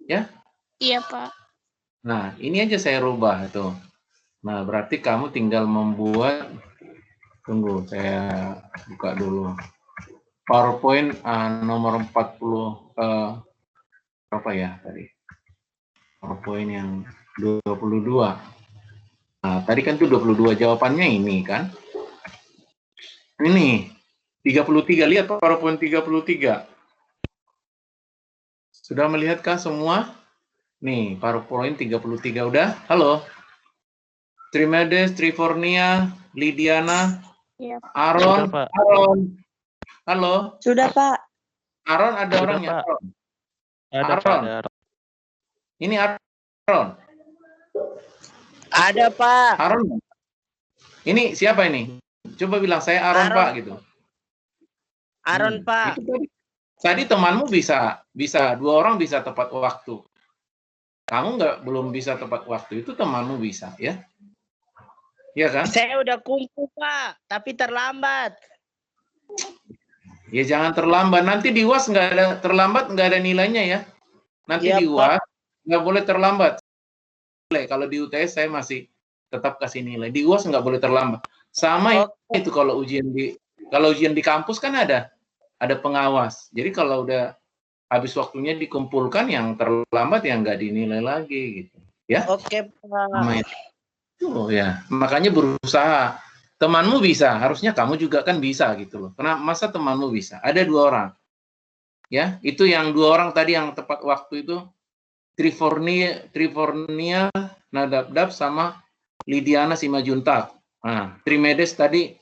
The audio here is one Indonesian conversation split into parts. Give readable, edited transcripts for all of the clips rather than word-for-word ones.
Ya? Iya, Pak. Nah, ini aja saya rubah tuh. Nah, berarti kamu tinggal membuat, tunggu, saya buka dulu. PowerPoint nomor 40, apa ya tadi? PowerPoint yang 22. Nah, tadi kan tuh 22 jawabannya ini kan? Ini 33, lihat PowerPoint 33. Sudah melihatkah semua? Nih, PowerPoint 33 udah. Halo. Trimedes, Trifornia, Lidiana, Iya. Aaron, Sudah, Pak. Aaron. Halo. Sudah, Pak. Aaron ada Sudah, orangnya, Pak. Aaron. Ada, Aaron. Pak. Ada. Ini Aaron. Ada, Pak. Aaron. Ini siapa ini? Coba bilang saya Aaron, Pak gitu. Aaron, Pak. Itu tadi temanmu bisa dua orang bisa tepat waktu. Kamu belum bisa tepat waktu, itu temanmu bisa, ya? Iya kan? Saya udah kumpul, Pak, tapi terlambat. Ya jangan terlambat. Nanti di UAS nggak ada terlambat, nggak ada nilainya ya. Nanti Ya, di Pak. UAS nggak boleh terlambat. Kalau di UTS saya masih tetap kasih nilai. Di UAS nggak boleh terlambat. Sama itu kalau ujian di kampus kan ada pengawas. Jadi kalau udah habis waktunya dikumpulkan, yang terlambat yang nggak dinilai lagi gitu. Ya. Oke, Pak. Oh ya, makanya berusaha. Temanmu bisa, harusnya kamu juga kan bisa gitu loh. Kenapa masa temanmu bisa? Ada dua orang. Ya, itu yang dua orang tadi yang tepat waktu itu Trifornia Nadabdab sama Lidiana Simajuntak. Nah, Trimedes tadi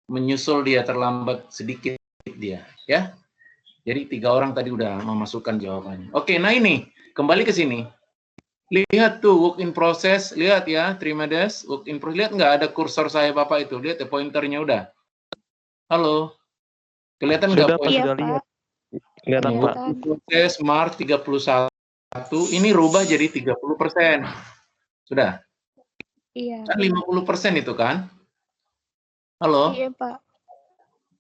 menyusul dia, terlambat sedikit dia, ya. Jadi 3 orang tadi udah memasukkan jawabannya. Oke, nah ini kembali ke sini. Lihat tuh work in process, lihat ya, Trimedes, work in process. Lihat nggak ada kursor saya Bapak itu? Lihat ya pointernya udah. Halo. Kelihatan nggak Sudah, Pak. pointer? Sudah lihat. Kelihatan, Pak. Proses Maret 31, ini rubah jadi 30%. Sudah? Iya. Kan 50% itu kan? Halo? Iya, Pak.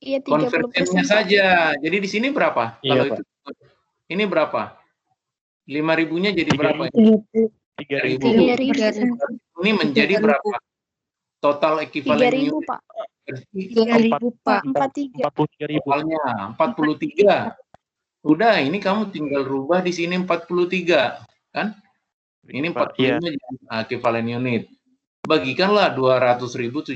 Iya, 30%. Konversinya saja. Jadi di sini berapa? Iya, Kalau Pak. itu ini berapa? 5.000-nya jadi berapa? 3.000. Ini menjadi berapa? Total ekivalen 3.000, Pak. 3.000, Pak. 43. 43.000. Totalnya 43. Udah, ini kamu tinggal rubah di sini 43, kan? Ini 45 jadi ekivalen unit. Bagikanlah 200.700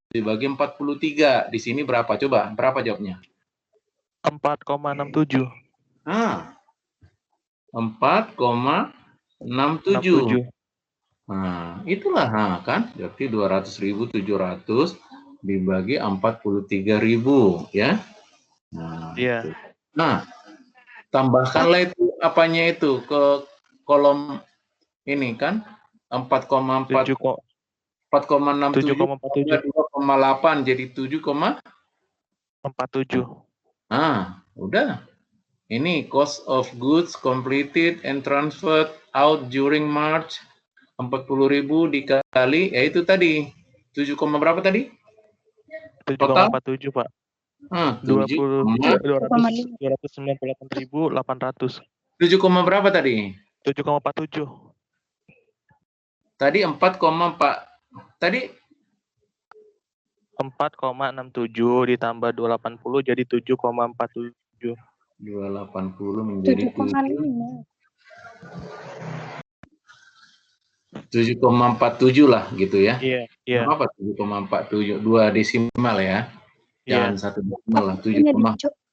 dibagi 43. Di sini berapa? Coba, berapa jawabnya? 4,67. 4,67. Nah, itulah kan? Berarti 200.700 dibagi 43.000 ya. Nah, Iya. nah, tambahkanlah itu apanya itu ke kolom ini kan 4,67 2,8 jadi 7,47. Nah, udah. Ini cost of goods completed and transferred out during March 40.000 dikali, ya itu tadi 7, berapa tadi? 7,47, Pak. 298.800. 7 berapa tadi? 7,47. Tadi 4,4. Tadi 4,67 ditambah 280 jadi 7,47. 280 menjadi 7,47 lah gitu ya. Iya, iya. Apa 7,47? 2 desimal ya. Jangan 1 desimal lah. 7,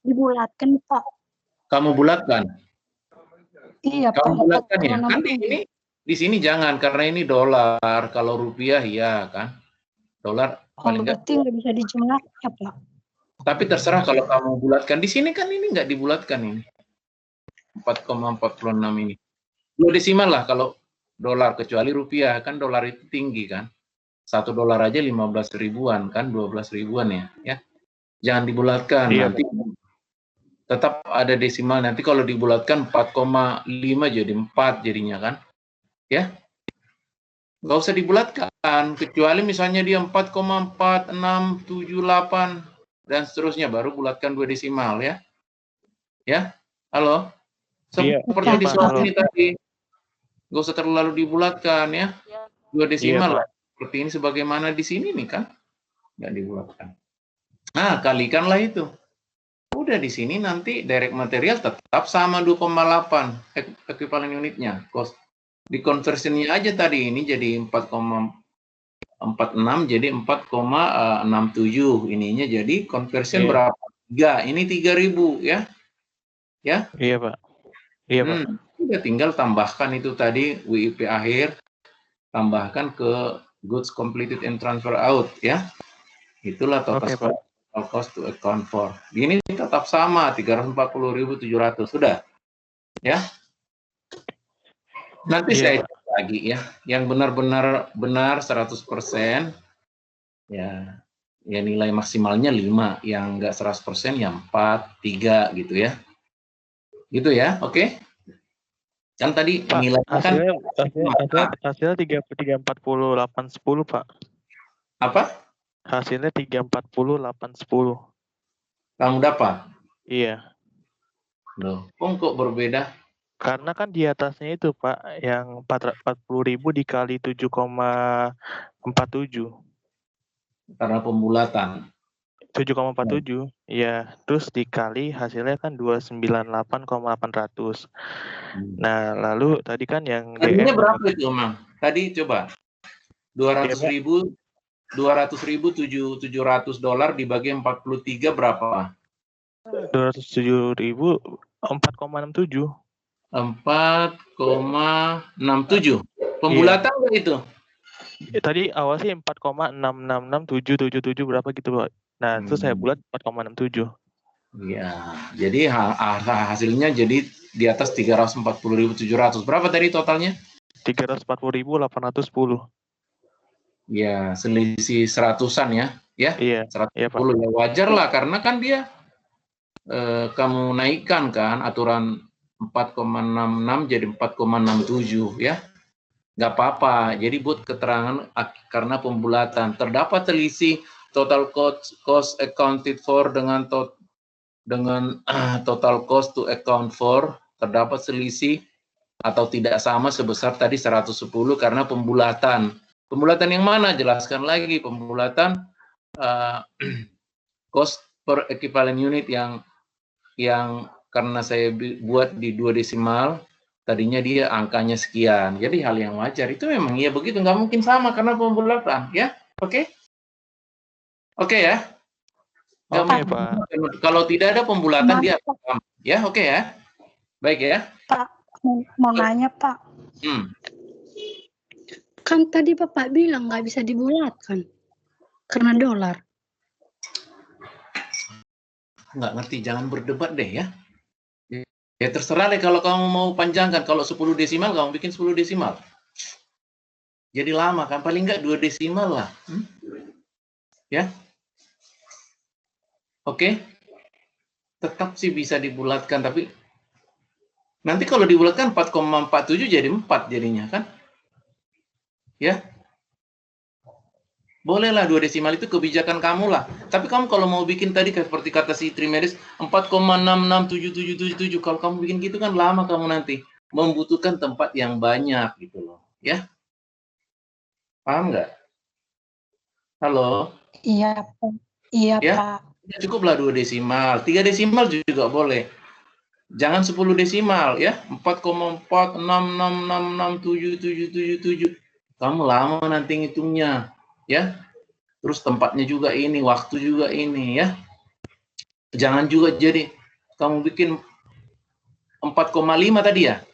dibulatkan, Pak. kamu bulatkan? Iya, Pak. Kamu bulatkan ya? Kan di sini jangan, karena ini dolar. Kalau rupiah ya kan. Dolar paling nggak. Berarti nggak bisa dijumlah ya, Pak. Tapi terserah kalau kamu bulatkan. Di sini kan ini nggak dibulatkan ini. 4,46 ini. 2 desimal lah kalau dolar, kecuali rupiah. Kan dolar itu tinggi kan. 1 dolar aja 15 ribuan kan, 12 ribuan ya. Jangan dibulatkan. Iya, nanti tetap ada desimal. Nanti kalau dibulatkan 4,5 jadi 4 jadinya kan. Ya. Nggak usah dibulatkan. Kecuali misalnya dia 4,4678 dan seterusnya, baru bulatkan 2 desimal ya. Ya. Halo. Iya, Seperti iya, di Pak. slide Halo. ini tadi. Nggak usah terlalu dibulatkan ya. 2 Iya, desimal Pak. lah. Seperti ini sebagaimana di sini nih kan. Nggak dibulatkan. Nah, kalikanlah itu. Udah di sini nanti direct material tetap sama 2,8 ekuivalen unitnya. Cost di conversionnya aja tadi ini jadi 4,46 jadi 4,67 ininya jadi conversion Iya. berapa? 3. Ini 3.000 ya. Ya. Iya, Pak. Iya, Pak. Udah tinggal tambahkan itu tadi WIP akhir, tambahkan ke goods completed and transfer out ya. Itulah total Oke, Pak. cost to account for. Ini tetap sama 340.700 sudah. Ya. Nanti Iya, saya Pak. cek lagi ya. Yang benar-benar benar 100% ya. Ya nilai maksimalnya 5, yang enggak 100% ya 4, 3 gitu ya. Gitu ya. Oke. Kan tadi Pak, nilainya kan hasilnya 340, 810, Pak. apa? Hasilnya 340, 810. Kamu dapat? Iya. Loh, kok berbeda? Karena kan di atasnya itu, Pak, yang 40.000 dikali 7,47. Karena pembulatan. 7,47. Iya, terus dikali hasilnya kan 298,800. Nah, lalu tadi kan yang Tadinya DM berapa itu, Mang? Tadi coba. 200.000 $700 dibagi 43 berapa? 207.000 4,67. 4,67. Pembulatan nggak itu? Tadi awal sih 4,666777 berapa gitu, Pak. Nah, terus saya bulat 4,67. Iya, jadi hasilnya jadi di atas 340.700. Berapa tadi totalnya? 340.810. Ya, selisih 100-an ya. Ya, Iya, 110 Pak. ya wajar lah karena kan dia kamu naikkan kan aturan 4,66 jadi 4,67 ya. Nggak apa-apa. Jadi buat keterangan karena pembulatan terdapat selisih total cost accounted for dengan total cost to account for terdapat selisih atau tidak sama sebesar tadi 110 karena pembulatan. Pembulatan yang mana? Jelaskan lagi pembulatan cost per equivalent unit yang karena saya buat di 2 desimal, tadinya dia angkanya sekian. Jadi hal yang wajar. Itu memang ya begitu, nggak mungkin sama karena pembulatan. Ya, oke? Oke ya? Oke, Pak. Kalau tidak ada pembulatan dia sama. Ya, oke ya? Baik ya? Pak, mau nanya Pak. Kan tadi Bapak bilang nggak bisa dibulatkan karena dolar. Nggak ngerti, jangan berdebat deh ya. Ya terserah deh kalau kamu mau panjangkan. Kalau 10 desimal, kamu bikin 10 desimal. Jadi lama kan, paling nggak 2 desimal lah. Ya. Oke. Tetap sih bisa dibulatkan, tapi nanti kalau dibulatkan 4,47 jadi 4 jadinya kan. Ya. Bolehlah 2 desimal itu kebijakan kamu lah. Tapi kamu kalau mau bikin tadi seperti kata si Trimedes 4,667777 kalau kamu bikin gitu kan lama kamu nanti membutuhkan tempat yang banyak gitu loh, ya. Paham nggak? Halo? Iya, Pak. Iya, Ya? Pak. Ya, cukuplah 2 desimal, 3 desimal juga boleh. Jangan 10 desimal ya. 4,46666777. Kamu lama nanti ngitungnya, ya. Terus tempatnya juga ini, waktu juga ini ya. Jangan juga jadi kamu bikin 4,5 tadi ya.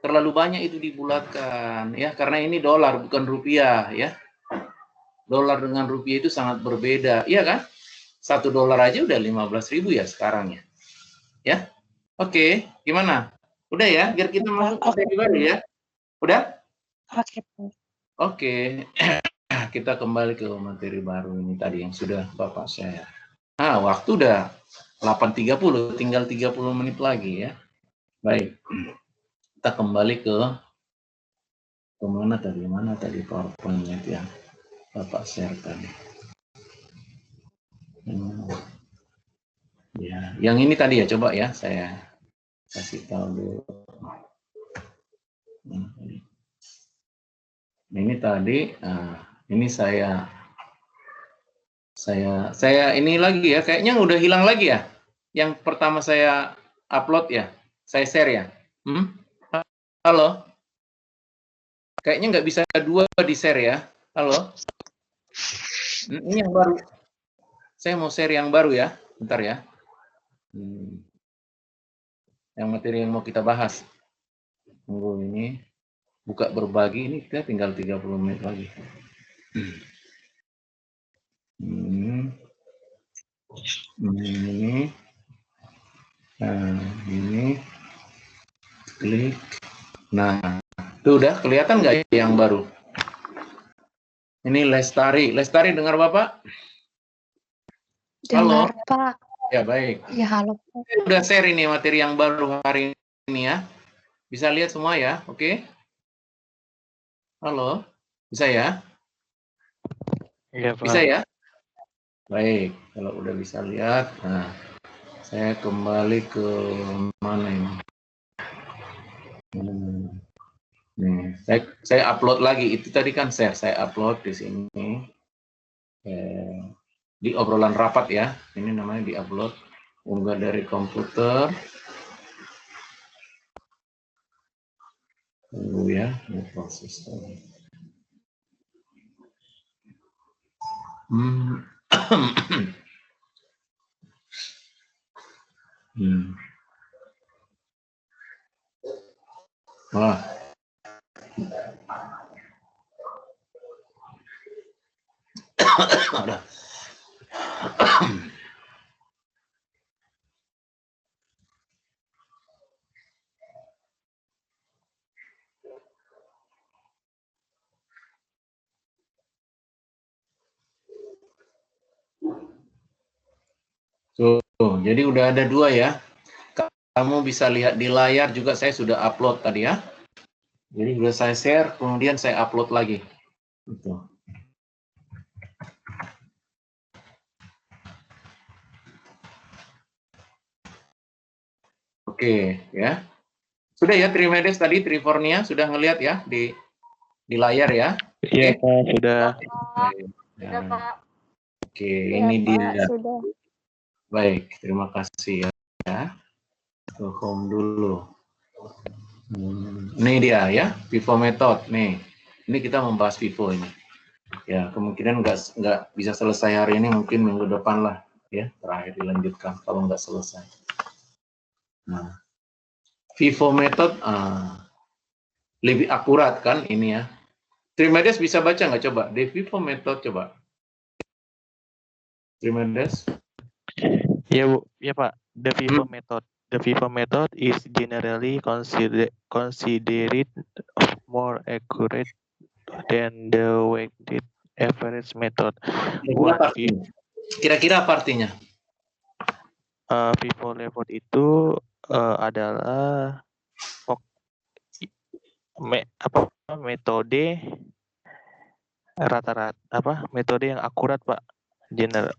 Terlalu banyak itu dibulatkan ya, karena ini dolar bukan rupiah ya. Dolar dengan rupiah itu sangat berbeda, iya kan? $1 aja udah 15.000 ya sekarang ya. Ya. Oke, gimana? Udah ya, biar kita masuk ke materi baru ya. Udah? Oke, Pak. Oke. Kita kembali ke materi baru ini tadi yang sudah Bapak share. Nah, waktu udah 8.30, tinggal 30 menit lagi ya. Baik. Kita kembali ke mana tadi PowerPoint-nya yang Bapak share tadi. Ya, yang ini tadi ya, coba ya saya Kasih tahu dulu. Ini tadi, ini saya ini lagi ya, kayaknya udah hilang lagi ya. Yang pertama saya upload ya, saya share ya. Halo? Kayaknya nggak bisa dua di share ya. Halo? Ini yang baru. Saya mau share yang baru ya, bentar ya. Yang materi yang mau kita bahas. Tunggu ini. Buka berbagi, ini kita tinggal 30 menit lagi. Ini. Nah, ini. Klik. Nah, itu udah kelihatan nggak yang baru? Ini Lestari. Lestari dengar Bapak? Dengar, Halo? Pak. Ya, baik. Ya, halo, Pak. Saya udah share ini materi yang baru hari ini ya. Bisa lihat semua ya, oke? Halo? Bisa ya? Iya, Pak. Bisa ya? Baik, kalau udah bisa lihat, nah, saya kembali ke mana ini? Nih, saya upload lagi. Itu tadi kan share, saya upload di sini. Di obrolan rapat ya, ini namanya di-upload, unggah dari komputer. Tunggu ya, ini proses tadi. Wah. Ada. Tuh, jadi udah ada dua ya. Kamu bisa lihat di layar juga saya sudah upload tadi ya. Jadi sudah saya share, kemudian saya upload lagi. Gitu. Oke, ya. Sudah ya Trimedes tadi, Trifornia sudah ngelihat ya di layar ya. Iya, Pak, sudah. Sudah, Pak. Oke, ini dia. Sudah. Baik, terima kasih ya. Ke home dulu. Ini dia ya, Vivo method. Nih, ini kita membahas Vivo ini. Ya, kemungkinan nggak bisa selesai hari ini, mungkin minggu depan lah ya, terakhir dilanjutkan kalau nggak selesai. Nah, Vivo method lebih akurat kan ini ya. Trimedes bisa baca nggak coba? The Vivo method coba. Trimedes. Iya, Bu. Iya, Pak. The Vivo method. The Vivo method is generally considered more accurate than the weighted average method. Kira-kira apa artinya? Vivo method itu adalah metode rata-rata metode yang akurat, Pak. General.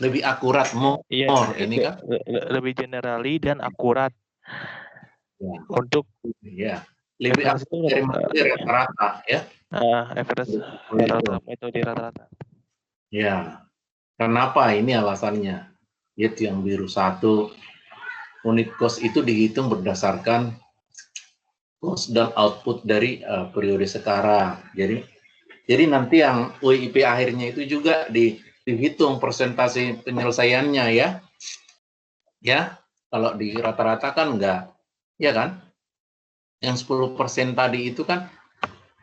Lebih akurat, more ini kan? Lebih generali dan akurat. Ya. Untuk lebih akurat dari metode rata-rata ya. Metode rata-rata. Ya. Kenapa? Ini alasannya. Yaitu yang biru 1, unit cost itu dihitung berdasarkan cost dan output dari periode sekarang. Jadi nanti yang WIP akhirnya itu juga dihitung persentase penyelesaiannya ya. Ya, kalau di rata-rata kan enggak. Ya kan? Yang 10% tadi itu kan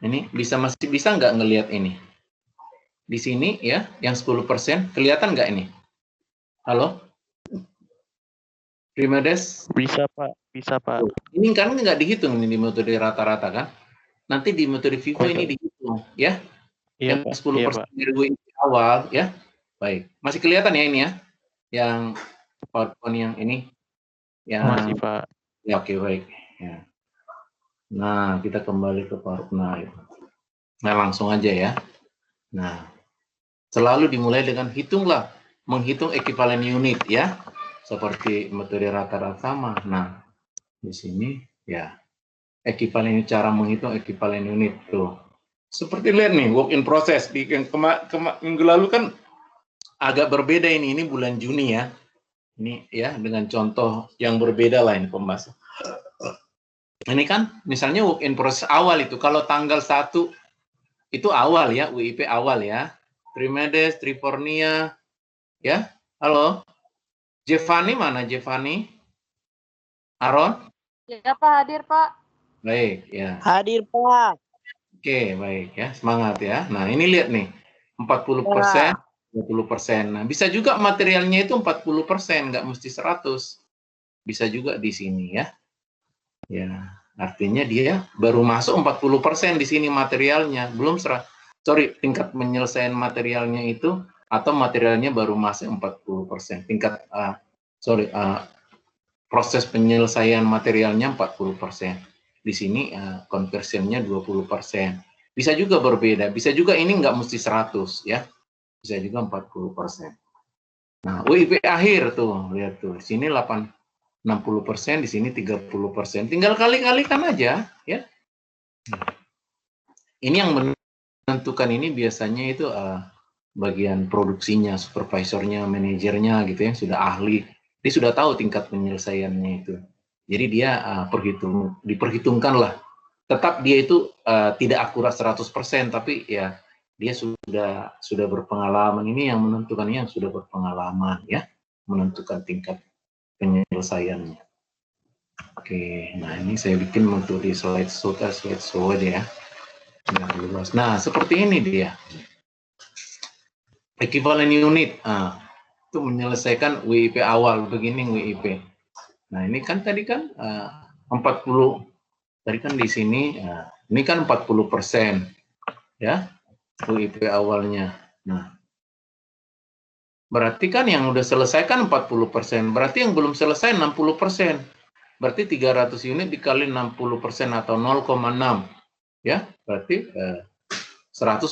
ini masih bisa nggak ngelihat ini? Di sini ya, yang 10% kelihatan nggak ini? Halo? Trimedes? Bisa, Pak. Bisa, Pak. Ini kan nggak dihitung ini di metode rata-rata kan? Nanti di metode Vivo ini dihitung ya. Iya, yang Pak. 10% dari WIP awal ya. Baik. Masih kelihatan ya ini ya? Yang PowerPoint yang ini? Yang masih, Pak. Ya, oke, baik. Ya. Nah, kita kembali ke PowerPoint. Nah, langsung aja ya. Nah, selalu dimulai dengan menghitung ekuivalen unit ya. Seperti metode rata-rata sama. Nah, Di sini ya ekivalen cara menghitung ekivalen unit tuh. Seperti lihat nih work in process di minggu lalu kan agak berbeda ini bulan Juni ya. Ini ya dengan contoh yang berbeda lah ini pembahasan. Ini kan misalnya work in process awal itu kalau tanggal 1 itu awal ya, WIP awal ya. Trimedes, Trifornia ya. Halo. Jevani mana Jevani? Aaron? Ya Pak, hadir Pak. Baik ya. Hadir, Pak. Oke, baik ya. Semangat ya. Nah, ini lihat nih. 40%, 20%. Nah, bisa juga materialnya itu 40%, nggak mesti 100. Bisa juga di sini ya. Ya, artinya dia baru masuk 40% di sini materialnya, belum tingkat penyelesaian materialnya itu atau materialnya baru masuk 40%. Tingkat proses penyelesaian materialnya 40%. Di sini conversionnya 20%. Bisa juga berbeda, bisa juga ini nggak mesti 100 ya. Bisa juga 40%. Nah, WIP akhir tuh, lihat tuh. Sini 60%, di sini 30%. Tinggal kali-kalikan aja ya. Ini yang menentukan ini biasanya itu bagian produksinya, supervisornya, manajernya gitu ya, sudah ahli. Dia sudah tahu tingkat penyelesaiannya itu. Jadi dia diperhitungkan lah. Tetap dia itu tidak akurat 100%, tapi ya dia sudah berpengalaman. Ini yang menentukan, yang sudah berpengalaman ya, menentukan tingkat penyelesaiannya. Oke, nah ini saya bikin untuk di slide show aja ya. Nah, seperti ini dia. Equivalent unit. Itu menyelesaikan WIP awal, begini WIP. Nah, ini kan tadi kan 40, tadi kan di sini, ini kan 40%, ya, WIP awalnya. Nah, berarti kan yang udah selesai kan 40%, berarti yang belum selesai 60%. Berarti 300 unit dikali 60% atau 0,6, ya, berarti 180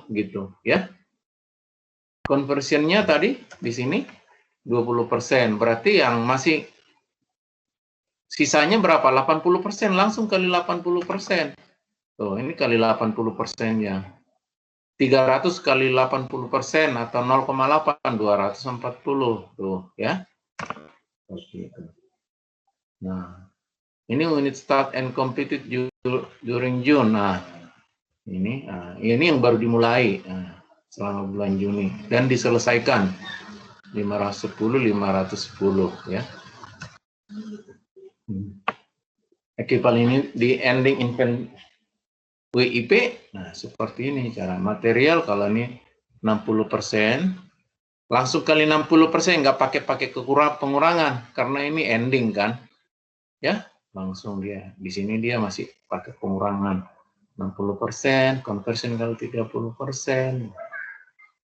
gitu, ya. Conversionnya tadi di sini 20%, berarti yang masih sisanya berapa? 80%, langsung kali 80%. Tuh, ini kali 80%-nya. 300 kali 80% atau 0,8, 240. Tuh, ya. Seperti itu. Nah, ini unit start and completed during June. Nah, ini yang baru dimulai selama bulan Juni dan diselesaikan 510 ya. Ekivalen ini di ending invent WIP. Nah, seperti ini cara material. Kalau ini 60%, langsung kali 60%, nggak pakai pengurangan karena ini ending kan, ya. Langsung dia di sini dia masih pakai pengurangan 60%, conversion kali 30%.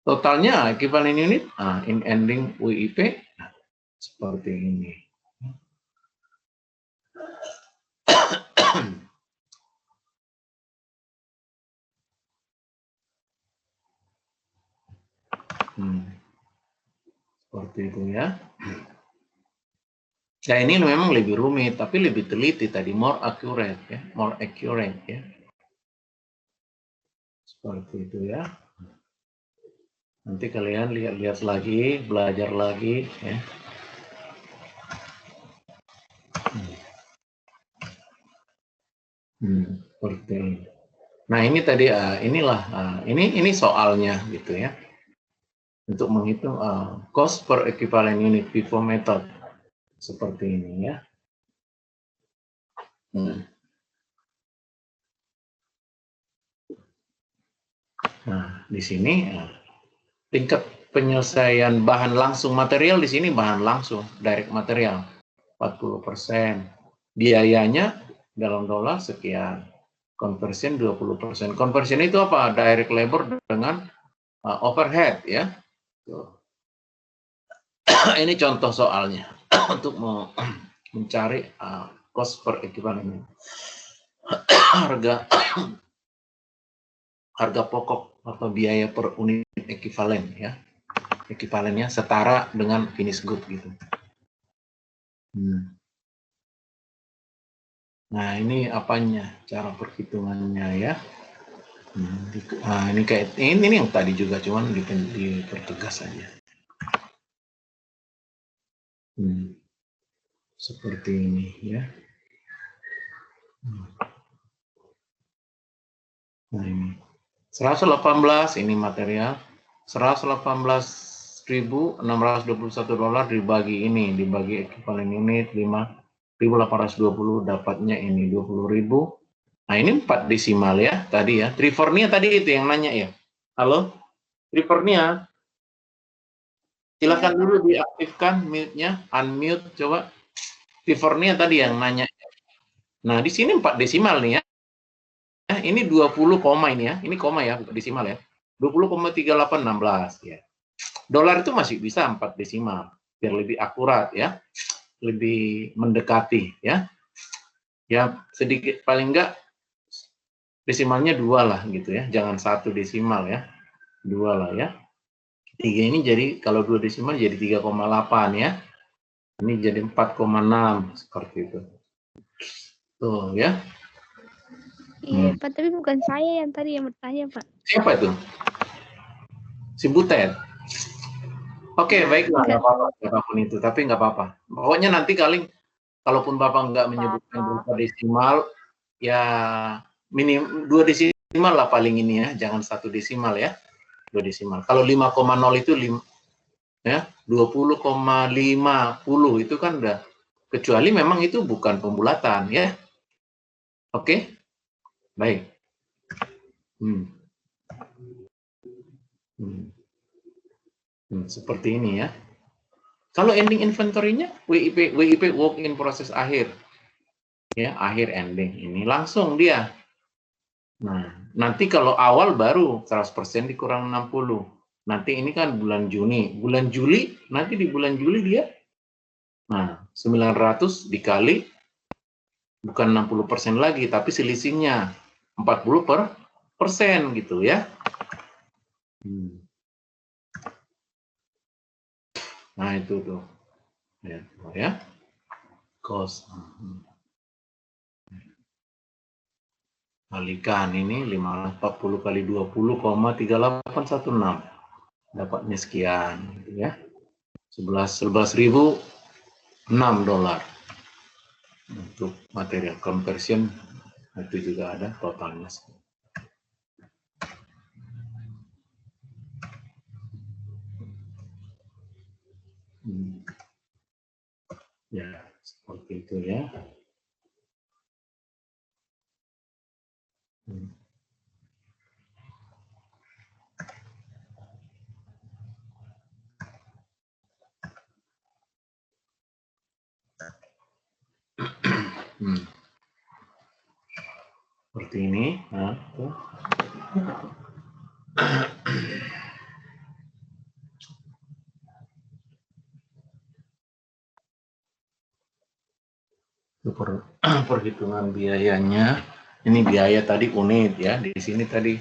Totalnya ekivalen unit, in ending WIP, seperti ini. Seperti itu ya. Ya ini memang lebih rumit, tapi lebih teliti tadi, more accurate ya, more accurate ya. Seperti itu ya. Nanti kalian lihat lagi, belajar lagi ya. Seperti ini. Nah ini tadi ini soalnya gitu ya. Untuk menghitung cost per equivalent unit FIFO method seperti ini ya. Nah di sini tingkat penyelesaian bahan langsung material di sini bahan langsung direct material 40%, biayanya dalam dolar sekian, conversion 20%. Conversion itu apa? Direct labor dengan overhead ya. Ini contoh soalnya untuk mencari cost per equivalent. harga pokok atau biaya per unit ekivalen ya. Ekivalennya setara dengan finish good gitu. Nah, ini apanya? Cara perhitungannya ya. Ini kayak ini yang tadi juga, cuman dipertegas saja. Seperti ini ya. Nah, ini 118 ini material. 118.621 dolar dibagi ini, dibagi ekivalen unit 5.820, dapatnya ini 20.000. Nah, ini 4 desimal ya tadi ya. Trifornia tadi itu yang nanya ya. Halo? Trifornia. Silakan dulu diaktifkan mute-nya, unmute coba. Trifornia tadi yang nanya. Nah, di sini 4 desimal nih ya. Ini 20 koma ini ya. Ini koma ya, bukan desimal ya. 20,3816 ya. Dolar itu masih bisa 4 desimal, biar lebih akurat ya. Lebih mendekati ya. Ya, sedikit paling enggak desimalnya 2 lah gitu ya. Jangan 1 desimal ya. 2 lah ya. 3 ini jadi kalau 2 desimal jadi 3,8 ya. Ini jadi 4,6 seperti itu. Tuh ya. Iya, Pak, tapi bukan saya yang tadi yang bertanya, Pak. Siapa itu? Si Butet. Oke, baiklah, nggak apa-apa, apapun itu, tapi nggak apa-apa. Pokoknya nanti kalaupun Bapak nggak menyebutkan berapa desimal, ya minim 2 desimal lah paling ini ya, jangan 1 desimal ya, 2 desimal. Kalau 5,0 itu 20,50 itu kan udah, kecuali memang itu bukan pembulatan ya. Oke, baik. Seperti ini ya. Kalau ending inventory-nya WIP work in proses akhir. Ya, akhir ending ini langsung dia. Nah, nanti kalau awal baru 100% dikurang 60. Nanti ini kan bulan Juni, bulan Juli, nanti di bulan Juli dia 900 dikali bukan 60% lagi, tapi selisihnya 40% gitu ya. Nah, itu tuh. Ya. Cost. Kalikan ini 540 kali 20,3816. Dapatnya sekian gitu ya. 11.006 dolar. Untuk material conversion itu juga ada totalnya. Ya, seperti itu ya. Seperti ini. Perhitungan biayanya. Ini biaya tadi unit ya. Di sini tadi.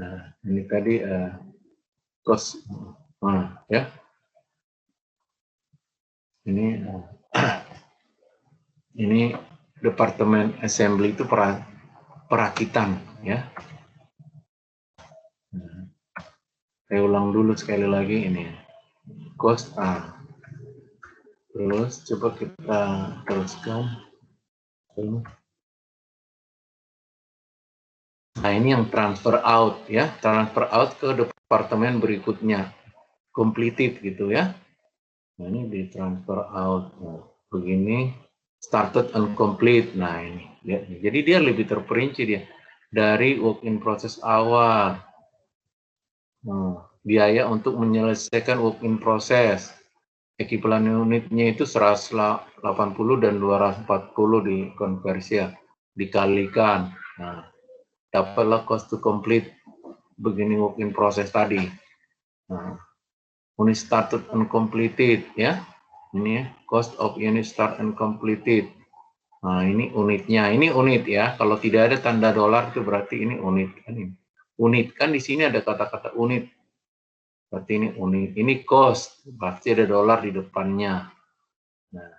Nah, ini tadi cost. Ya. Ini departemen assembly itu perakitan ya. Saya ulang dulu sekali lagi ini. Cost A. Terus coba kita teruskan. Nah, ini yang transfer out ya, transfer out ke departemen berikutnya, completed gitu ya. Nah, ini di transfer out. Nah, begini, started and complete. Nah, ini lihat nih. Jadi dia lebih terperinci dia dari work in process awal. Biaya untuk menyelesaikan work in process. Ekivalen unitnya itu 180 dan 240 di konversi ya, dikalikan. Nah, dapatlah cost to complete beginning work in process tadi. Nah, unit started and completed ya. Ini ya, cost of unit start and completed. Nah, ini unitnya. Ini unit ya. Kalau tidak ada tanda dolar itu berarti ini unit kan ini. Unit kan di sini ada kata-kata unit. Berarti ini unit. Ini cost, pasti ada dolar di depannya. Nah,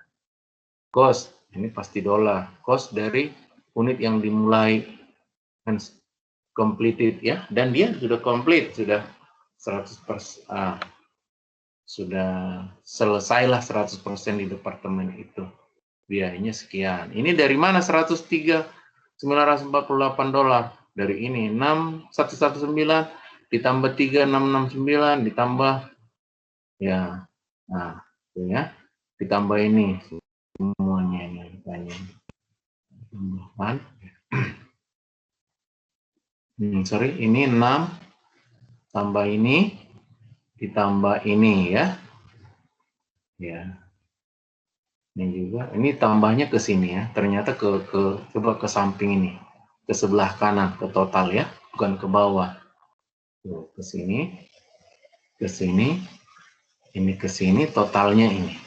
Cost, ini pasti dolar. Cost dari unit yang dimulai completed ya, dan dia sudah complete, sudah 100%, sudah selesailah 100% di departemen itu. Biayanya sekian. Ini dari mana 103.948 dolar? Dari ini 6.119 ditambah 3.669 ditambah ya, nah itu ya, ditambah ini semuanya ini tambahan. Sorry, ini 6 tambah ini ditambah ini ya. Ya. Ini juga, ini tambahnya ke sini ya. Ternyata coba ke samping ini, ke sebelah kanan, ke total ya, bukan ke bawah. Tuh, ke sini, ini ke sini, totalnya ini.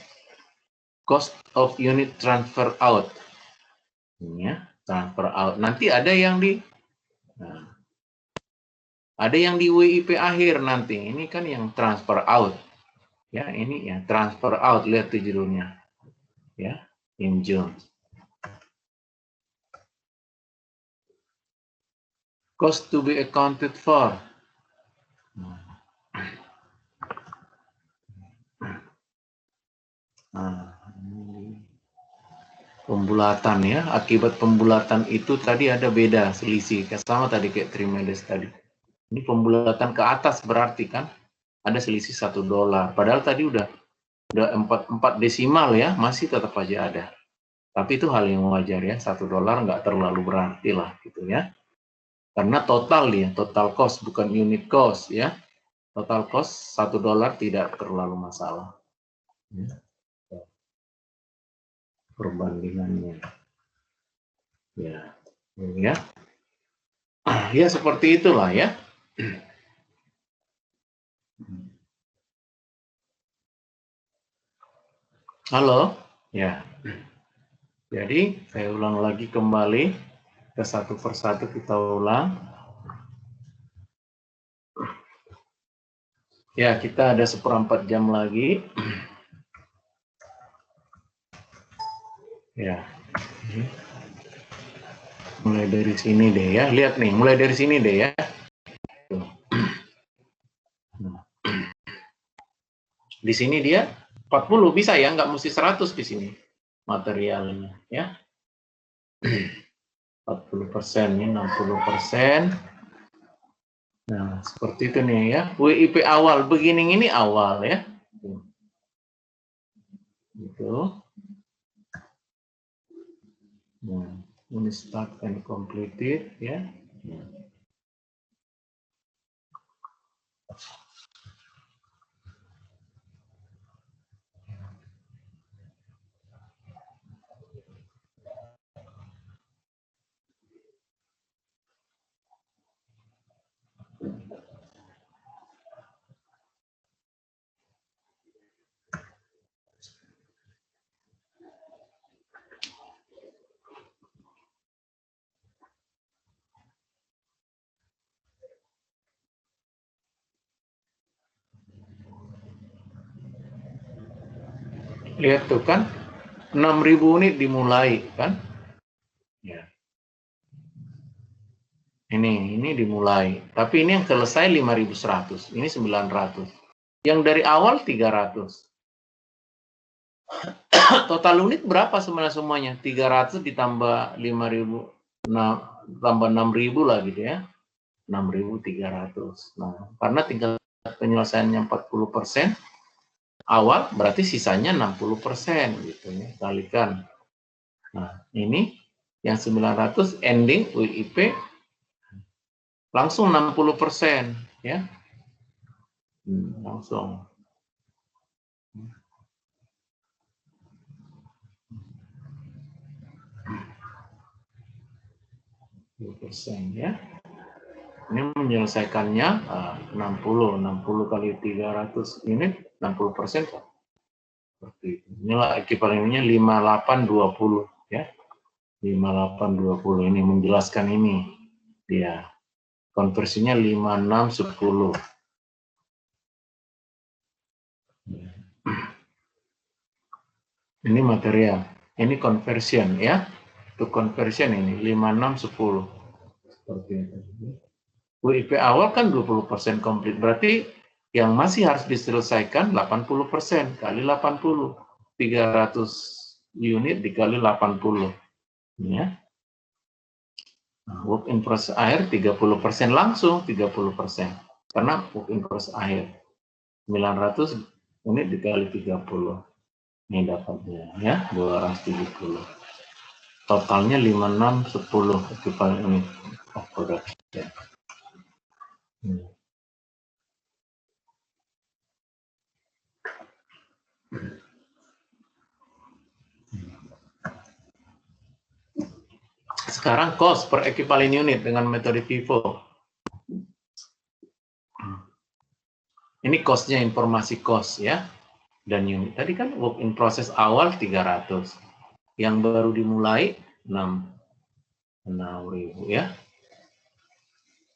Cost of unit transfer out. Ini ya, transfer out. Nanti ada yang di WIP akhir nanti. Ini kan yang transfer out. Ya, ini ya transfer out, lihat tuh judulnya. Ya, in June. Cost to be accounted for. Pembulatan ya, akibat pembulatan itu tadi ada beda selisih, sama tadi kayak Trimedes tadi. Ini pembulatan ke atas berarti kan ada selisih $1. Padahal tadi udah 4 desimal ya, masih tetap aja ada. Tapi itu hal yang wajar ya, $1 nggak terlalu berarti lah gitu ya. Karena total ya, total cost bukan unit cost ya. Total cost $1 tidak terlalu masalah. Ya. Perbandingannya. Ya. Ya. Ya seperti itulah ya. Halo. Ya. Jadi saya ulang lagi kembali ke satu persatu kita ulang. Ya, kita ada 1/4 jam lagi. Ya. Mulai dari sini deh ya. Lihat nih, mulai dari sini deh ya. Di sini dia 40 bisa ya, nggak mesti 100 di sini materialnya ya. 40% ini 60%. Nah, seperti itu nih ya. WIP awal, beginning ini awal ya. Gitu. Nah, ini start and completed ya. Lihat tuh kan, 6.000 unit dimulai kan. Ya. Ini dimulai. Tapi ini yang selesai 5.100. Ini 900. Yang dari awal 300. Total unit berapa sebenarnya semuanya? 300 ditambah 5.000, tambah 6.000 lah gitu ya. 6.300. Nah, karena tinggal penyelesaiannya 40% awal, berarti sisanya 60% gitu ya. Kalikan. Nah, ini yang 900 ending WIP langsung 60% ya. Langsung. % ya. Ini menyelesaikannya 60 kali 300 unit 60%. Seperti itu. Inilah ekivalennya 5820 ya. 5820 ini menjelaskan ini dia. Konversinya 5610. Ini material. Ini conversion ya. Untuk conversion ini 5610. Seperti itu. WIP awal kan 20% komplit. Berarti yang masih harus diselesaikan 80% kali 80. 300 unit dikali 80. Ya. Nah, work in process akhir 30% langsung 30%. Karena work in process akhir 900 unit dikali 30. Ini dapatnya ya 270. Totalnya 5610 equivalent unit of production. Sekarang cost per equivalent unit dengan metode FIFO. Ini cost-nya informasi cost ya. Dan unit tadi kan work in process awal 300. Yang baru dimulai 6.000 ya.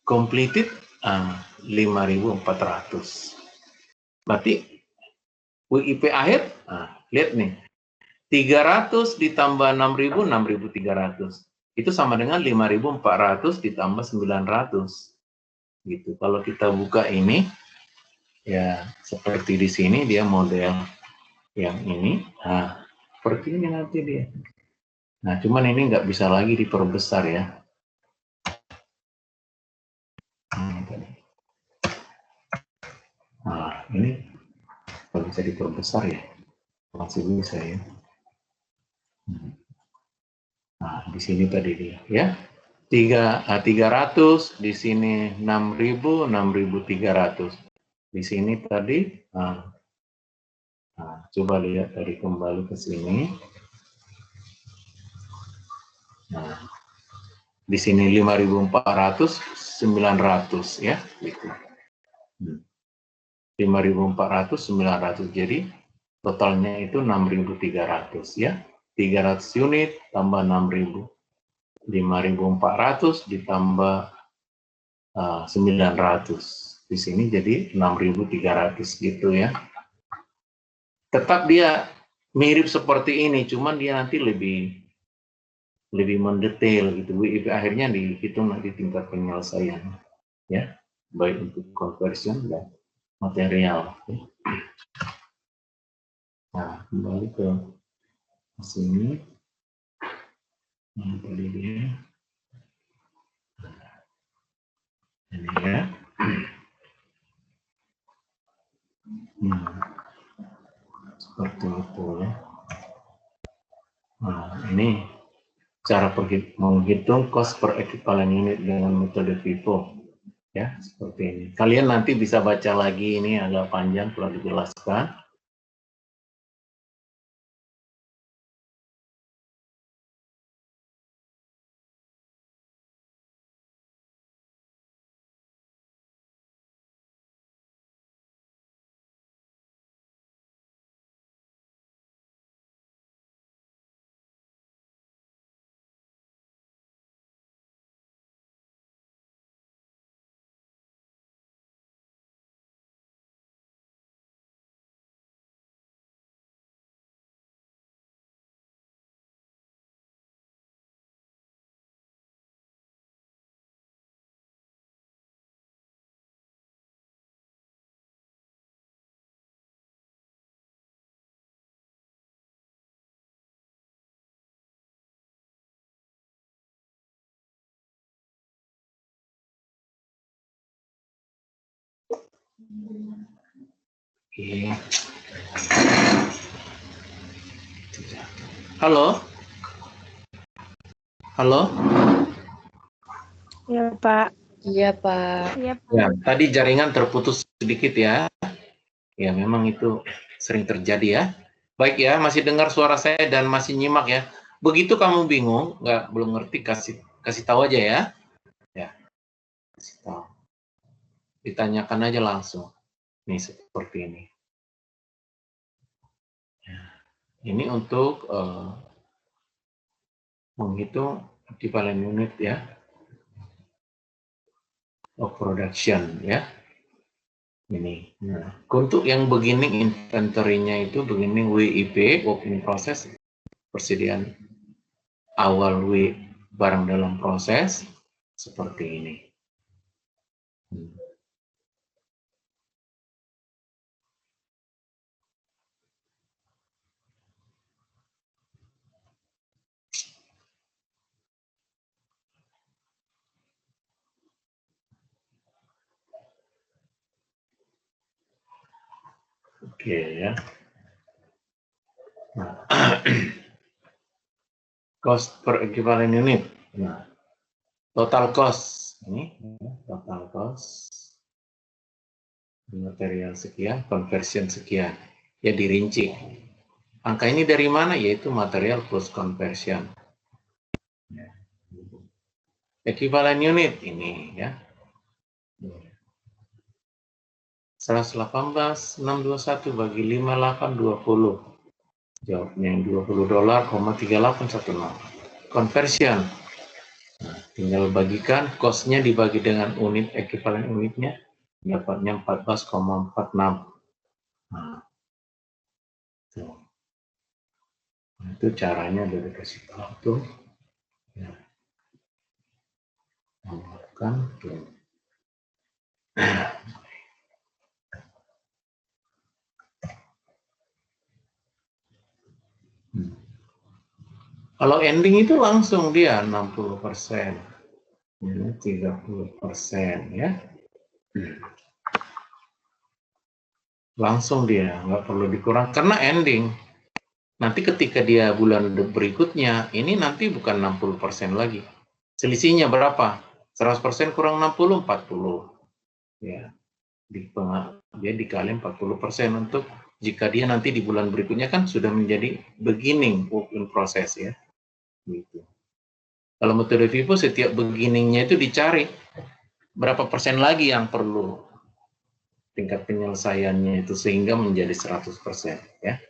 Completed 5.400. Berarti WIP akhir, lihat nih. 300 ditambah 6.000, 6.300. Itu sama dengan 5.400 ditambah 900. Gitu. Kalau kita buka ini, ya seperti di sini dia model yang ini. Nah, seperti ini nanti dia. Nah, cuman ini nggak bisa lagi diperbesar ya. Nah, ini nggak bisa diperbesar ya. Masih bisa ya. Nah, di sini tadi dia ya. 300, di sini 6.000, 6.300. Di sini tadi, coba lihat dari kembali ke sini. Nah, di sini 5.400, 900 ya, gitu. 5.400, 900. Jadi totalnya itu 6.300 ya. 300 unit tambah 6.000. 5.400 ditambah 900. Di sini jadi 6.300 gitu ya. Tetap dia mirip seperti ini, cuman dia nanti lebih mendetail gitu. WIP akhirnya dihitung nanti tingkat penyelesaian ya, baik untuk conversion dan material. Nah, kembali ke sini. Nah, tadi dia ini ya. Seperti itu ya. Nah, ini cara menghitung cost per equivalent unit dengan metode FIFO ya, seperti ini. Kalian nanti bisa baca lagi, ini agak panjang telah dijelaskan. Oke. Halo? Halo? Iya, Pak. Iya, Pak. Ya, tadi jaringan terputus sedikit ya. Ya, memang itu sering terjadi ya. Baik ya, masih dengar suara saya dan masih nyimak ya. Begitu kamu bingung, belum ngerti, kasih tahu aja ya. Ya, kasih tahu. Ditanyakan aja langsung. Nih seperti ini. Ya. Ini untuk menghitung equivalent unit ya, of production ya. Ini. Nah, untuk yang beginning inventory-nya itu beginning WIP, work in process, persediaan awal W barang dalam proses seperti ini. Oke ya. Nah, cost per equivalent unit. Nah, total cost ini total cost material sekian, conversion sekian. Ya dirinci. Angka ini dari mana? Yaitu material plus conversion. Equivalent unit ini ya. 118, 621 bagi 5820. Jawabnya yang $20,3810. Conversion. Nah, tinggal bagikan, cost-nya dibagi dengan unit equivalent unitnya, dapatnya 14,46. Nah, itu caranya udah dikasih tahu tuh. Ya. Tambahkan tuh. Kalau ending itu langsung dia 60%. Ini 30% ya. Langsung dia, nggak perlu dikurang. Karena ending. Nanti ketika dia bulan berikutnya, ini nanti bukan 60% lagi. Selisihnya berapa? 100% kurang 60, 40. Ya. Dia dikali 40% untuk jika dia nanti di bulan berikutnya kan sudah menjadi beginning work in process ya. Gitu. Kalau metode FIFO setiap beginningnya itu dicari berapa persen lagi yang perlu tingkat penyelesaiannya itu sehingga menjadi 100% ya.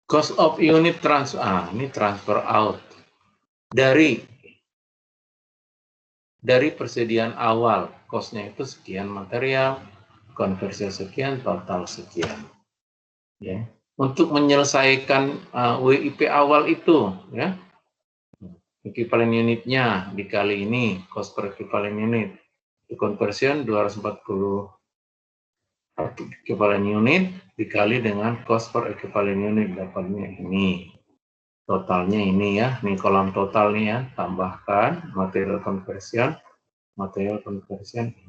Cost of unit transfer, ini transfer out dari persediaan awal, cost-nya itu sekian material, konversi sekian, total sekian. Ya, untuk menyelesaikan WIP awal itu, ya, equivalent unitnya dikali ini cost per equivalent unit, conversion 240 equivalent unit dikali dengan cost per equivalent unit, dapatnya ini. Totalnya ini ya, ini kolom total nih ya, tambahkan material conversion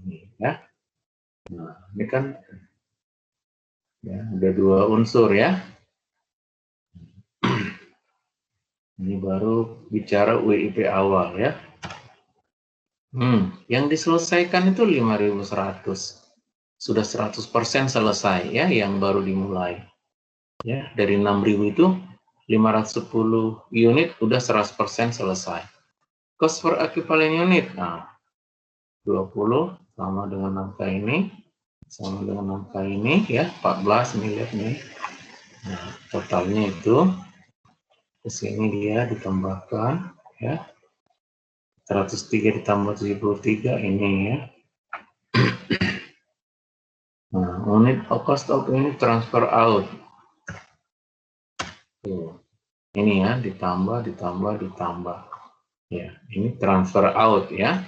ini ya. Nah, ini kan ya, ada dua unsur ya. Ini baru bicara WIP awal ya. Yang diselesaikan itu 5.100. Sudah 100% selesai ya, yang baru dimulai. Ya, dari 6.000 itu 510 unit udah 100% selesai. Cost per equivalent unit, nah 20 sama dengan angka ini, sama dengan angka ini ya, 14 miliar nih. Nah, totalnya itu ke sini dia ditambahkan ya. 103 ditambah 73 ini ya. Nah, unit cost of unit transfer out. Tuh. Ini ya, ditambah. Ya, ini transfer out ya.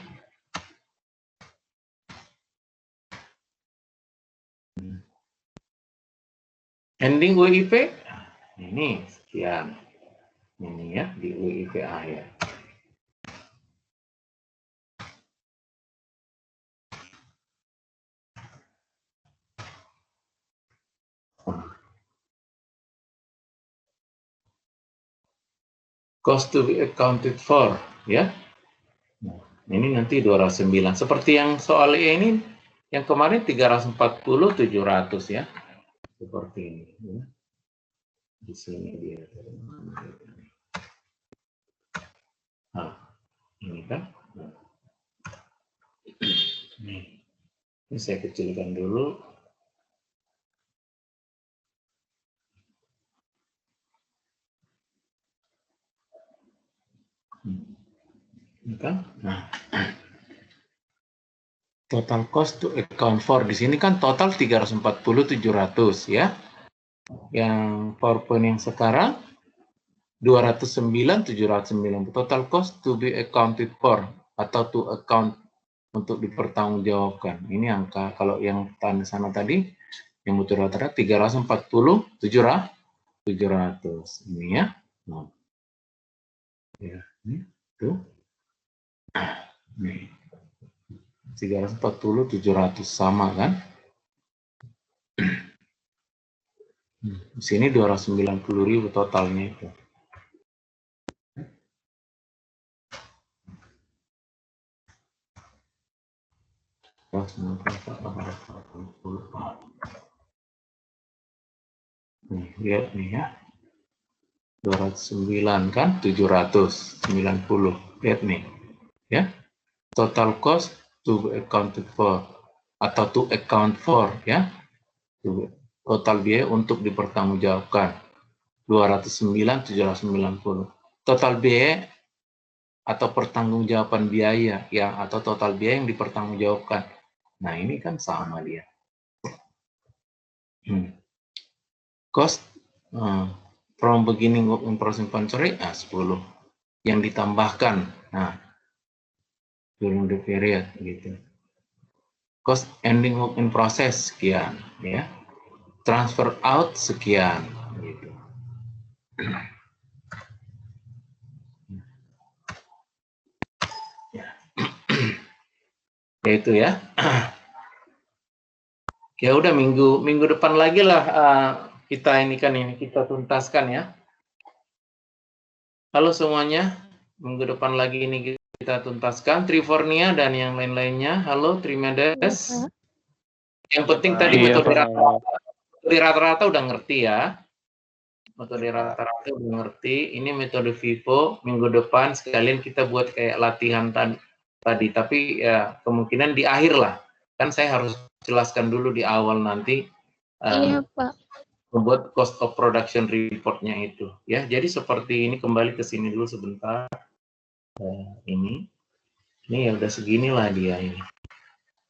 Ending WIP, ini sekian. Ini ya, di WIP akhir. Cost to be accounted for, ya. Nah, ini nanti 209. Seperti yang soal ini, yang kemarin 340, 700 ya. Seperti ini. Ya. Di sini dia. Ini kan. Ini saya kecilkan dulu. Ini kan. Nah. Total cost to account for di sini kan total 340 700 ya. Yang PowerPoint yang sekarang 209 790. Total cost to be accounted for atau to account untuk dipertanggungjawabkan. Ini angka kalau yang tanda sana tadi yang butuh rata-rata 340 700 ini ya. Nah. Ya, ini tuh. Nih. 340 700 sama kan? Di sini 290.000 totalnya itu. Nih, lihat nih ya. 209 kan 790. Lihat nih. Ya. Total cost to be accounted for atau to account for ya. Total biaya untuk dipertanggungjawabkan 209 790. Total biaya atau pertanggungjawaban biaya yang atau total biaya yang dipertanggungjawabkan. Nah, ini kan sama dia. Cost from beginning of in process inventory 10 yang ditambahkan. Nah, during the period gitu. Cost ending work in process sekian ya. Transfer out sekian gitu. Ya itu ya. Ya udah minggu depan lagi lah kita tuntaskan ya. Halo semuanya, minggu depan lagi ini kita tuntaskan Trifornia dan yang lain-lainnya. Halo Trimedes. Yang penting tadi metode rata-rata udah ngerti ya. Metode rata-rata udah ngerti. Ini metode Vivo. Minggu depan sekalian kita buat kayak latihan tadi. Tapi ya kemungkinan di akhir lah. Kan saya harus jelaskan dulu di awal nanti. Iya, Pak. Membuat cost of production report-nya itu. Ya, jadi seperti ini, kembali ke sini dulu sebentar. Ini ya udah seginilah dia ini.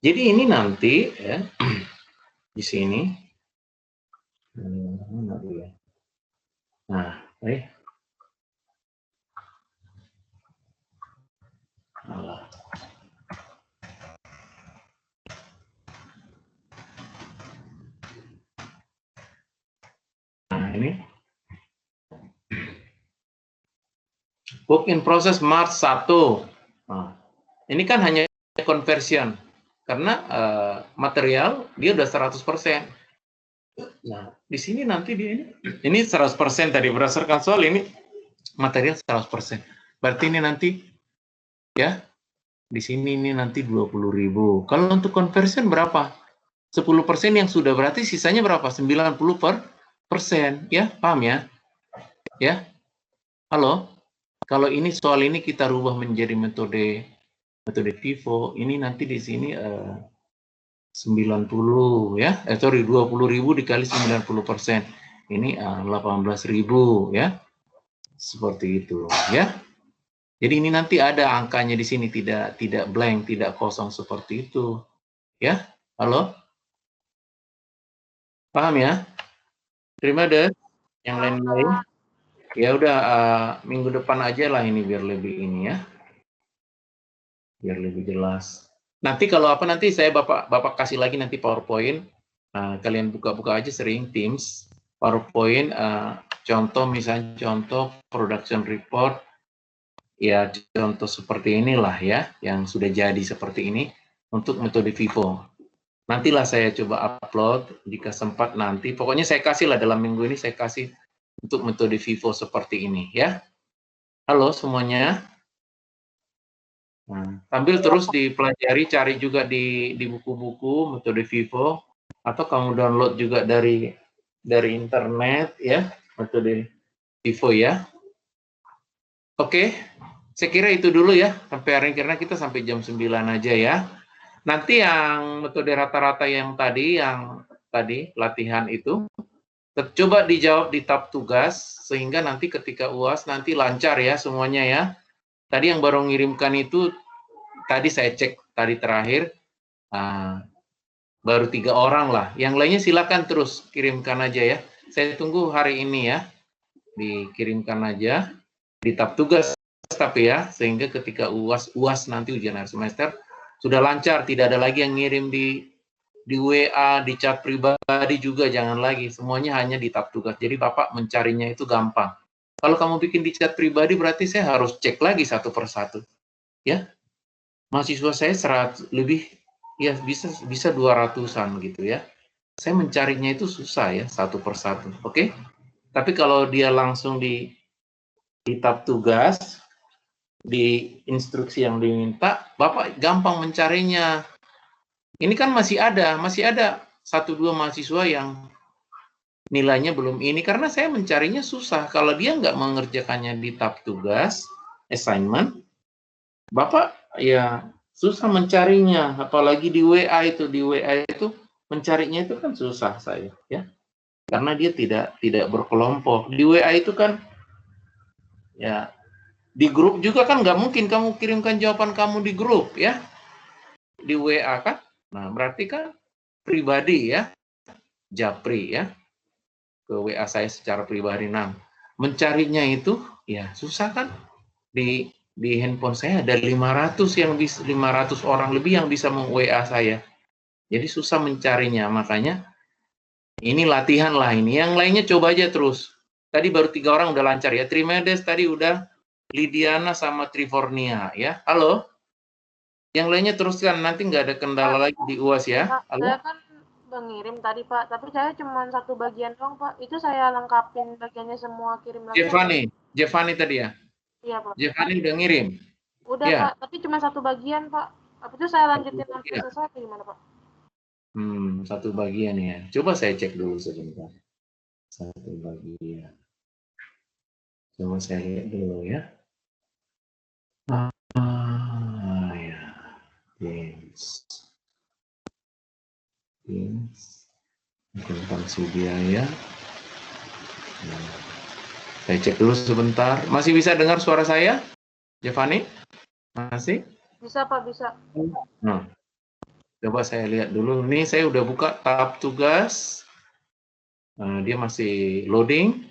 Jadi ini nanti ya di sini. Mana dia? Nah, Nah, ini work in process Maret 1. Nah, ini kan hanya conversion karena material dia udah 100%. Nah, di sini nanti dia ini 100% tadi berdasarkan soal ini material 100%. Berarti ini nanti ya di sini ini nanti 20.000. Kalau untuk conversion berapa? 10% yang sudah, berarti sisanya berapa? 90% ya, paham ya? Ya. Halo. Kalau ini soal ini kita rubah menjadi metode Vivo, ini nanti di sini 90 ya. 20.000 dikali 90%. Ini 18.000 ya. Seperti itu ya. Jadi ini nanti ada angkanya di sini, tidak blank, tidak kosong seperti itu. Ya. Halo? Paham ya? Terima deh. Yang lain-lain. Ya udah minggu depan aja lah ini biar lebih ini ya. Biar lebih jelas. Nanti kalau apa nanti saya Bapak kasih lagi nanti PowerPoint. Kalian buka-buka aja sering Teams, PowerPoint contoh misalnya contoh production report. Ya contoh seperti inilah ya yang sudah jadi seperti ini untuk metode Vivo. Nantilah saya coba upload jika sempat nanti. Pokoknya saya kasih lah dalam minggu ini saya kasih untuk metode Vivo seperti ini ya. Halo semuanya. Nah, sambil terus dipelajari, cari juga di buku-buku metode Vivo atau kamu download juga dari internet ya metode Vivo ya. Oke. Saya kira itu dulu ya, sampai hari ini, karena kita sampai jam 9 aja ya. Nanti yang metode rata-rata yang tadi latihan itu, coba dijawab di tab tugas, sehingga nanti ketika UAS nanti lancar ya semuanya ya. Tadi yang baru ngirimkan itu, tadi saya cek tadi terakhir, baru 3 orang lah. Yang lainnya silakan terus kirimkan aja ya. Saya tunggu hari ini ya, dikirimkan aja di tab tugas tapi ya, sehingga ketika UAS nanti ujian akhir semester sudah lancar, tidak ada lagi yang ngirim di WA, di chat pribadi juga jangan lagi, semuanya hanya di tab tugas. Jadi Bapak mencarinya itu gampang. Kalau kamu bikin di chat pribadi berarti saya harus cek lagi satu persatu. Ya. Mahasiswa saya 100 lebih ya bisa 200-an gitu ya. Saya mencarinya itu susah ya satu persatu. Oke? Tapi kalau dia langsung di tab tugas, di instruksi yang diminta, Bapak gampang mencarinya. Ini kan masih ada 1-2 mahasiswa yang nilainya belum ini, karena saya mencarinya susah. Kalau dia nggak mengerjakannya di tab tugas, assignment, Bapak ya susah mencarinya, apalagi di WA itu. Di WA itu mencarinya itu kan susah saya, ya. Karena dia tidak berkelompok. Di WA itu kan, ya, di grup juga kan nggak mungkin kamu kirimkan jawaban kamu di grup ya, di WA kan. Nah berarti kan pribadi ya, japri ya, ke WA saya secara pribadi. Nah mencarinya itu ya susah kan. Di handphone saya ada 500 orang lebih yang bisa meng-WA saya. Jadi susah mencarinya, makanya ini latihan lah ini. Yang lainnya coba aja terus. Tadi baru 3 orang udah lancar ya. Trimedes tadi udah, Lidiana sama Trifornia ya. Halo? Yang lainnya teruskan, nanti nggak ada kendala lagi di UAS ya. Pak, Halo? saya kan mengirim tadi Pak, tapi saya cuma satu bagian doang Pak. Itu saya lengkapin bagiannya semua kirim lagi. Jevani tadi ya? Iya Pak. Jevani udah ngirim? Udah Ya. Pak, tapi cuma satu bagian Pak. Apa itu saya lanjutin sampai Ya. selesai atau gimana Pak? Satu bagian ya. Coba saya cek dulu sebentar. Satu bagian. Coba saya lihat dulu ya. Ya. Teams. Akuntansi biaya. Saya cek dulu sebentar. Masih bisa dengar suara saya, Jevani? Masih? Bisa Pak, bisa. Nah, coba saya lihat dulu. Ini saya udah buka tab tugas. Dia masih loading.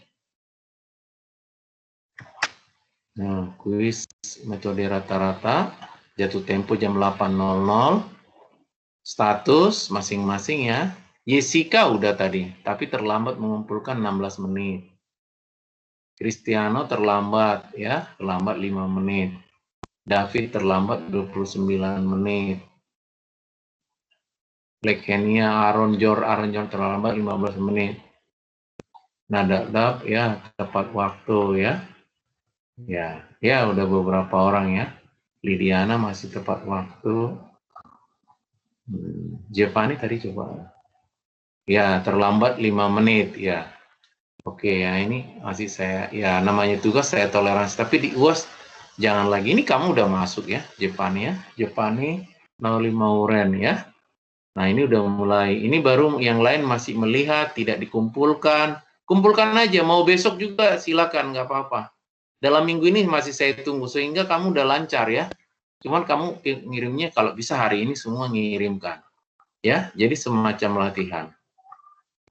Nah, kuis metode rata-rata. Jatuh tempo jam 8.00. Status masing-masing ya. Jessica udah tadi, tapi terlambat mengumpulkan 16 menit. Cristiano terlambat ya, terlambat 5 menit. David terlambat 29 menit. Lekenia Aaron Jor terlambat 15 menit. Nadab ya tepat waktu ya. Ya udah beberapa orang ya. Lidiana masih tepat waktu. Giovanni tadi coba. Ya, terlambat 5 menit ya. Oke ya, ini masih saya ya, namanya tugas saya toleransi, tapi di UAS jangan lagi. Ini kamu udah masuk ya, Giovanni ya. Giovanni 05 Uren ya. Nah, ini udah mulai. Ini baru yang lain masih melihat, tidak dikumpulkan. Kumpulkan aja, mau besok juga silakan, nggak apa-apa. Dalam minggu ini masih saya tunggu, sehingga kamu udah lancar ya. Cuman kamu ngirimnya kalau bisa hari ini semua ngirimkan. Ya, jadi semacam latihan.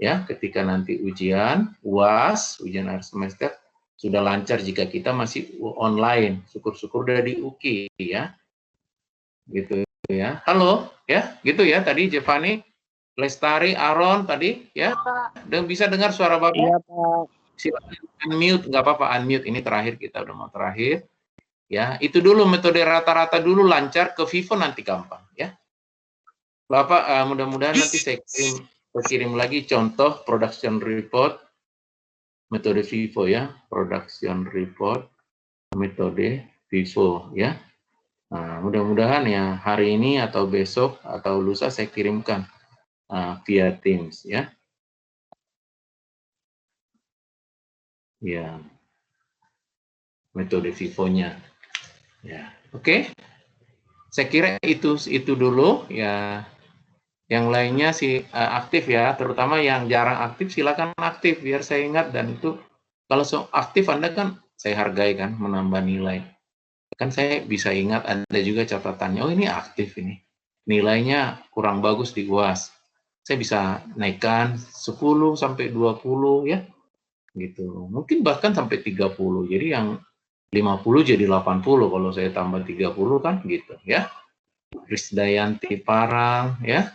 Ya, ketika nanti ujian, UAS, ujian akhir semester, sudah lancar jika kita masih online. Syukur-syukur udah di UKI ya. Gitu ya. Halo, ya, gitu ya tadi Giovanni, Lestari, Aaron tadi ya. Dan bisa dengar suara Bapak? Iya, Pak. Silakan unmute, nggak apa-apa unmute. Ini terakhir, kita udah mau terakhir. Ya, itu dulu metode rata-rata dulu lancar, ke Vivo nanti gampang ya. Bapak mudah-mudahan nanti saya kirim lagi contoh production report metode Vivo ya, production report metode Vivo ya. Nah, mudah-mudahan ya hari ini atau besok atau lusa saya kirimkan via Teams ya. Ya, metode Vivo-nya. Ya, oke. Saya kira itu dulu ya. Yang lainnya sih aktif ya, terutama yang jarang aktif silakan aktif biar saya ingat, dan itu kalau aktif Anda kan saya hargai kan, menambah nilai. Kan saya bisa ingat Anda juga catatannya, oh ini aktif ini. Nilainya kurang bagus di UAS. Saya bisa naikkan 10 sampai 20 ya. Gitu. Mungkin bahkan sampai 30. Jadi yang 50 jadi 80 kalau saya tambah 30 kan gitu ya. Krisdayanti Parang ya.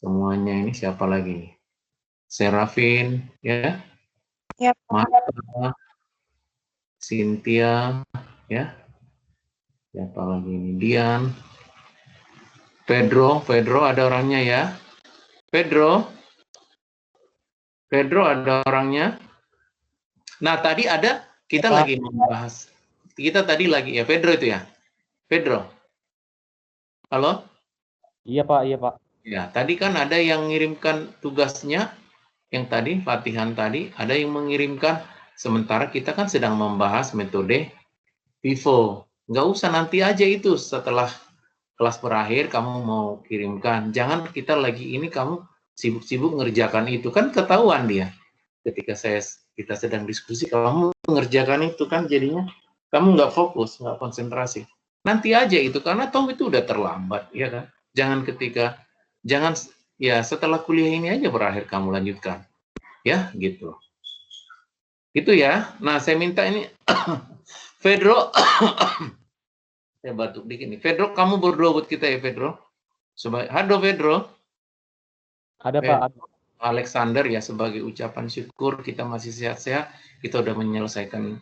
Semuanya ini siapa lagi? Serafin, ya, Ya, Marta, Cynthia, ya, siapa lagi ini? Dian, Pedro ada orangnya ya. Pedro ada orangnya. Nah, tadi ada kita Pak. lagi membahas. Kita tadi lagi ya, Pedro itu ya. Pedro. Halo? Iya Pak. Ya, tadi kan ada yang mengirimkan tugasnya, yang tadi latihan tadi, ada yang mengirimkan, sementara kita kan sedang membahas metode Vivo. Nggak usah, nanti aja itu setelah kelas berakhir kamu mau kirimkan. Jangan kita lagi ini kamu sibuk-sibuk ngerjakan itu, kan ketahuan dia. Ketika kita sedang diskusi, kamu mengerjakan itu kan jadinya kamu nggak fokus, nggak konsentrasi. Nanti aja itu, karena toh itu udah terlambat, ya kan? Jangan ya setelah kuliah ini aja berakhir kamu lanjutkan, ya gitu. Itu ya. Nah saya minta ini Pedro, saya batuk dikit nih. Pedro, kamu berdoa buat kita ya Pedro. Halo Pedro. Ada Pak. Alexander ya, sebagai ucapan syukur kita masih sehat-sehat, kita udah menyelesaikan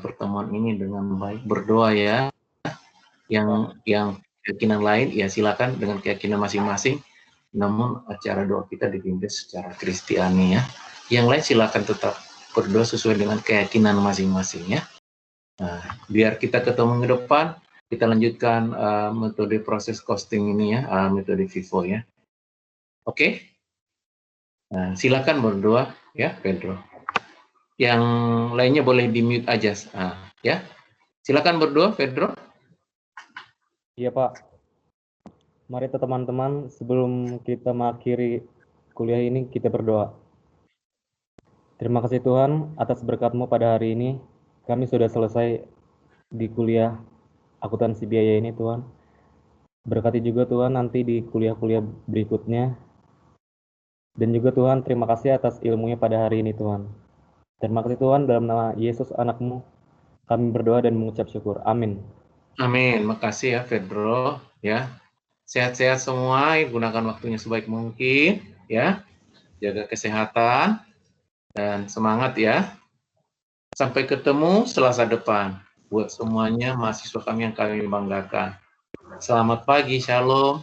pertemuan ini dengan baik. Berdoa ya. Yang keyakinan lain ya silakan dengan keyakinan masing-masing. Namun acara doa kita dipimpin secara Kristiani ya. Yang lain silakan tetap berdoa sesuai dengan keyakinan masing-masing ya. Nah, biar kita ketemu ke depan, kita lanjutkan metode proses costing ini ya, metode Vivo ya. Oke? Nah, silakan berdoa ya, Pedro. Yang lainnya boleh di-mute aja. Ya. Silakan berdoa, Pedro. Iya Pak. Mari teman-teman, sebelum kita mengakhiri kuliah ini, kita berdoa. Terima kasih Tuhan atas berkat-Mu pada hari ini. Kami sudah selesai di kuliah akuntansi biaya ini Tuhan. Berkati juga Tuhan nanti di kuliah-kuliah berikutnya. Dan juga Tuhan, terima kasih atas ilmunya pada hari ini Tuhan. Terima kasih Tuhan, dalam nama Yesus anak-Mu, kami berdoa dan mengucap syukur. Amin. Amin. Makasih ya, Pedro. Ya. Sehat-sehat semua, gunakan waktunya sebaik mungkin ya. Jaga kesehatan dan semangat ya. Sampai ketemu Selasa depan. Buat semuanya mahasiswa kami yang kami banggakan. Selamat pagi, Shalom.